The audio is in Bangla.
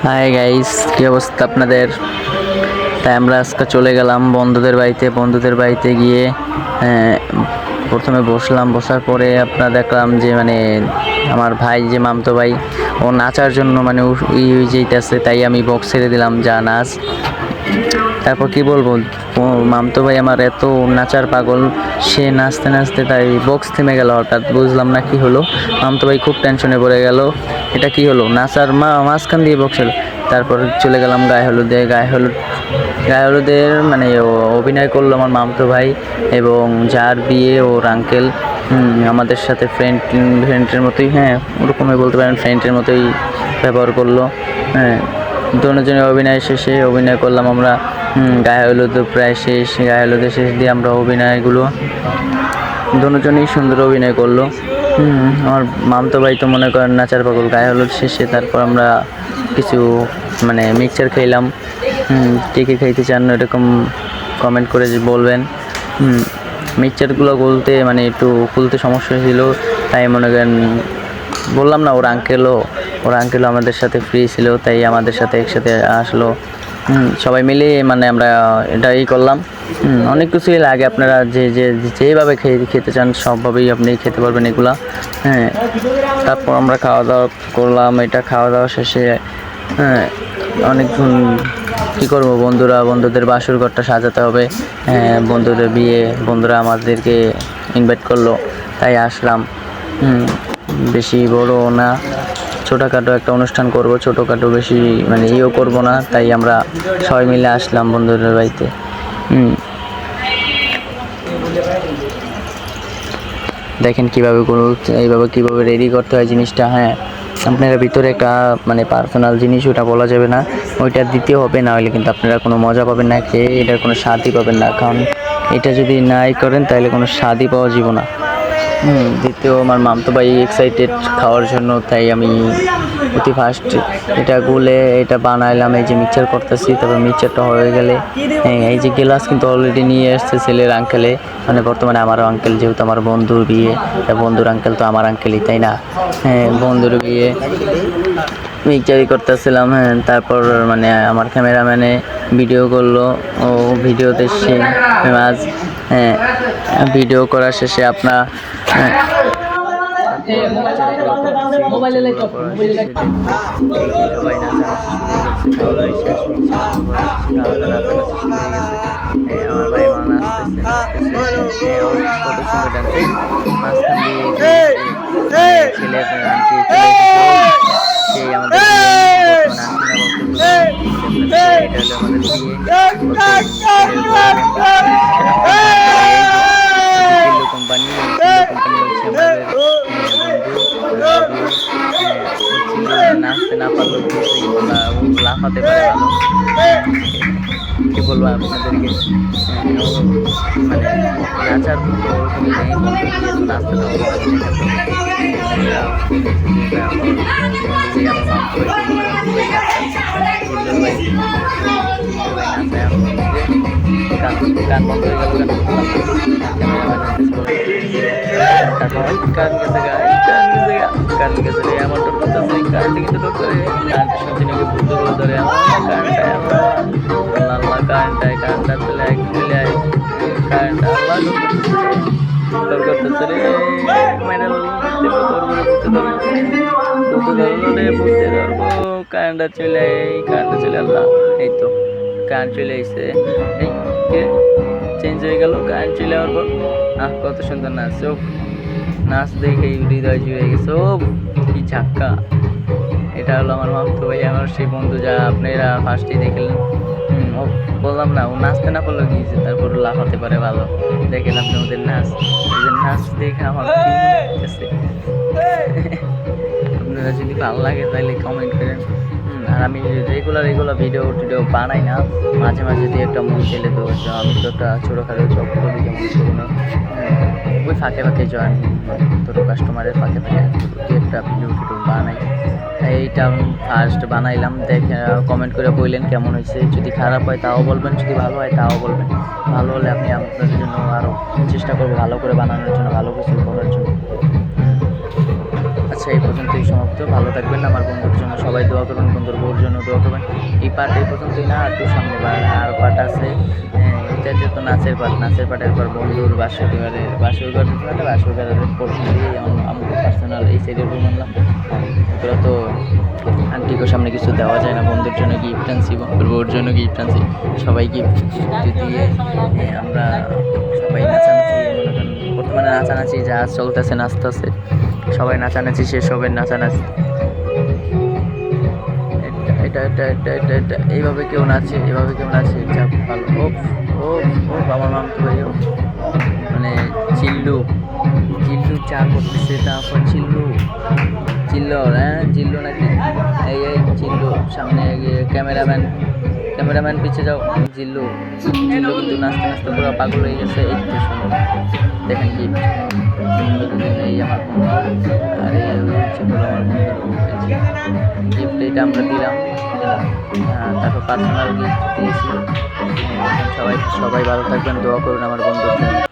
হাই গাইস, কি অবস্থা আপনাদের? তাই আমরা আজকে চলে গেলাম বন্ধুদের বাড়িতে গিয়ে প্রথমে বসলাম। বসার পরে আপনারা দেখলাম যে আমার ভাই, যে মামতো ভাই, ও নাচার জন্য যেইতেছে, তাই আমি বক্স ছেড়ে দিলাম, যা নাচ। তারপর কি বলবো, মামতো ভাই আমার এত নাচার পাগল, সে নাচতে নাচতে তাই বক্স থেমে গেল। হঠাৎ বুঝলাম না কি হলো, মামতো ভাই খুব টেনশনে পড়ে গেল, এটা কি হলো, নাচার মাঝখান দিয়ে বক্স হলো। তারপর চলে গেলাম গায়ে হলুদের অভিনয় করলো আমার মামতো ভাই, এবং যার বিয়ে ওর আঙ্কেল আমাদের সাথে ফ্রেন্ডের মতোই, হ্যাঁ ওরকমই বলতে পারেন, ফ্রেন্ডের মতোই ব্যবহার করলো। হ্যাঁ, দুজনের অভিনয় করলাম আমরা। গায়ে হলুদ প্রায় শেষ, গায়ে হলুদের শেষ দিয়ে আমরা অভিনয়গুলো দুজনেই সুন্দর অভিনয় করলো। আমার মামতো ভাই তো মনে করেন নাচার পাগল। গায়ে হলুদ শেষে তারপর আমরা কিছু মিক্সচার খাইলাম। কে কে খাইতে চান এরকম কমেন্ট করে বলবেন। মিক্সচারগুলো একটু খুলতে সমস্যা হয়েছিল, তাই মনে করেন বললাম না, ওর আঙ্কেলও আমাদের সাথে ফ্রি ছিল, তাই আমাদের সাথে একসাথে আসলো। সবাই মিলে আমরা এটাই করলাম। অনেক কিছুই লাগে, আপনারা যেভাবে খেতে চান সবভাবেই আপনি খেতে পারবেন এগুলা। হ্যাঁ, তারপর আমরা খাওয়া দাওয়া করলাম। খাওয়া দাওয়া শেষে অনেকক্ষণ কী করবো, বন্ধুদের বাসর ঘরটা সাজাতে হবে। বন্ধুদের বিয়ে, বন্ধুরা আমাদেরকে ইনভাইট করলো, তাই আসলাম। বেশি বড় না, ছোটোখাটো একটা অনুষ্ঠান করব, ছোটোখাটো বেশি ইয়েও করবো না, তাই আমরা সবাই মিলে আসলাম বন্ধুদের বাড়িতে। দেখেন এইভাবে কীভাবে রেডি করতে হয় জিনিসটা। হ্যাঁ, আপনারা ভিতরে একটা পার্সোনাল জিনিস, ওটা বলা যাবে না, ওইটা দিতে হবে, না হলে কিন্তু আপনারা কোনো মজা পাবেন না, খেয়ে এটার কোনো স্বাদই পাবেন না। কারণ এটা যদি নাই করেন তাহলে কোনো স্বাদই পাওয়া যাবে না। দ্বিতীয়, আমার মামতো ভাই এক্সাইটেড খাওয়ার জন্য, তাই আমি অতি ফার্স্ট এটা বানাইলাম। এই যে মিক্সচার করতেছি, তারপর মিক্সচারটা হয়ে গেলে এই যে গ্লাস কিন্তু অলরেডি নিয়ে আসছে ছেলের আঙ্কেলে, বর্তমানে আমারও আঙ্কেল, যেহেতু আমার বন্ধুর বিয়ে, তা বন্ধুর আঙ্কেল তো আমার আঙ্কেলই, তাই না? হ্যাঁ, বন্ধুর বিয়ে মিক্সচারই করতেছিলাম। হ্যাঁ, তারপর আমার ক্যামেরাম্যানে ভিডিও করলো, ও ভিডিওতে সে মাঝ ভিডিও করা শেষে আপনার কোম্পানি হচ্ছে নাচতে না পারলেও লাফাতে পারে ভালো। কি বলবো আপনাদেরকে, নাচার ওরকমই নেই, নাচতে গান বন্ধ হয়ে গেল, গান গেছে আমার টোটো কারেন্ট কিন্তু টোটো সচিনকে বুদ্ধ করে ধরে কারেন্টটা চলে কারেন্ট কারেন্টটা চলে আল্লাহ, এই তো কারেন্ট চলে এসে চেঞ্জ হয়ে গেল। কারেন্ট চলে যাওয়ার পর কত সুন্দর নাচ দেখে হৃদয় জুড়ে গেছে। কি ঝাক্কা! এটা হলো আমার মামতো ভাই, আমার সেই বন্ধু, যা আপনারা ফার্স্টেই দেখলেন। ও বললাম না, ও নাচতে না পারলেও গিয়েছে, তারপর লাফাতে পারে ভালো। দেখেন আপনি ওদের নাচ দেখে আমার আপনারা যদি ভালো লাগে তাহলে কমেন্ট করেন। আর আমি রেগুলার ভিডিও বানাই না, মাঝে মাঝে দিয়ে একটা মন খেলে তো আমি তো একটা ছোটোখাটো জব করি, যেমন ওই ফাঁকে জয়েন ছোটো কাস্টমারের ফাঁকে একটা ভিডিও বানাই। এইটা ফার্স্ট বানাইলাম, দেখে কমেন্ট করে বললেন কেমন হয়েছে। যদি খারাপ হয় তাও বলবেন, যদি ভালো হয় তাও বলবেন। ভালো হলে আমি আপনাদের জন্য আরও চেষ্টা করবো ভালো করে বানানোর জন্য, ভালো কিছু করার জন্য। আচ্ছা, এই পর্যন্তই সমাপ্ত। ভালো থাকবেন, আমার বন্ধুর জন্য সবাই দোয়া করবেন, বন্ধুর বউর জন্য দোয়া করবেন। এই পার্ট এই পর্যন্তই না, একটু সামনে আর পার্ট আছে। এটাতে তো নাচের পার্টের পর বন্ধুর বাসর ঘরের পোর্শন দিয়ে আমাকে পার্সোনাল এই সাইডের রুম আনলাম। এগুলো তো আন্টিকের সামনে কিছু দেওয়া যায় না। বন্ধুর জন্য গিফট আনছি, বন্ধুর বউর জন্য গিফট আনছি, সবাই গিফট দিয়ে আমরা সবাই নাচানাচি, বর্তমানে নাচানাচি যা চলতেছে, নাচতেছে সবাই, নাচানাচি শেষ হবে, নাচানাচি এটা এইভাবে কেউ নাচে, যা ভালো। ও ও ও আমার মাম তো ভাই, মানে চিল্লু চা করতেছে, তারপর চিল্লো নাকি, এই চিল্লু সামনে গিয়ে ক্যামেরাম্যান পিছিয়ে যাও। চিল্লু কিন্তু নাচতে নাচতে পুরো পাগল হয়ে গেছে। এই তো শুনুন, দেখেন গিফট এই আমার বন্ধু, আর এই হচ্ছে হলো আমার বন্ধুর গিফট। এটা আমরা দিলাম, তারপর পার্সোনাল গিফট দিয়েছি। সবাই ভালো থাকবেন, দোয়া করুন আমার বন্ধুর জন্য।